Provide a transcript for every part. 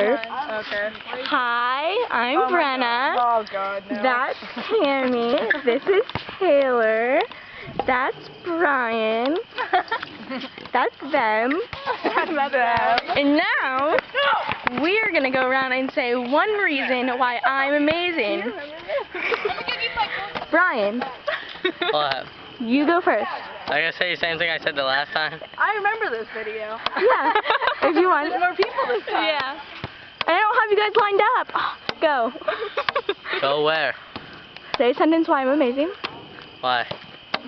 Okay. Hi, I'm Brenna. Oh God, no. That's Tammy. This is Taylor. That's Brian. That's them. That's them. And now, we are going to go around and say one reason why I'm amazing. Brian, What? you go first. I gotta say the same thing I said the last time. I remember this video. Yeah, if you want. There's more people this time. Yeah. I don't have you guys lined up. Go. Go where? Say a sentence why I'm amazing. Why?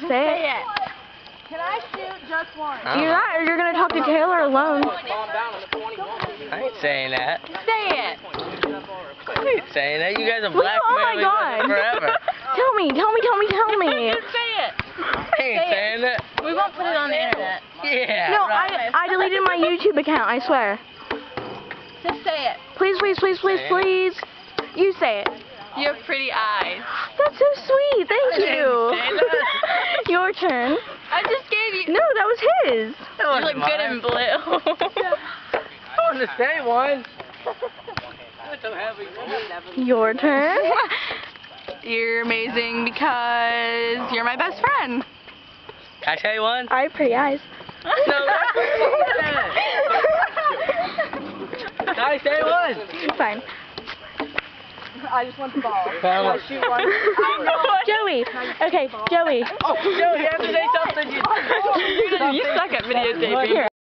Say it. Can I shoot just one? You're not, or you're going to talk to Taylor alone. I ain't saying that. Say it. I ain't saying that. You guys are Oh my blackmailing God. me forever. Tell me. Say it. I ain't saying that. We won't put it on the internet. Yeah. No, right. I deleted my YouTube account, I swear. Just say it. Please. You say it. You have pretty eyes. That's so sweet. Thank you. didn't say that. Your turn. I just gave you. No, that was his. That You wasn't look good mine. in blue. I want to say one. Your turn. You're amazing because you're my best friend. Can I say one? I have pretty eyes. No, that's Can I say one? Fine. I just want the ball. Well, I shoot one. Joey. Okay, Joey. Oh, no, you have to say something. You suck at videotaping. Here.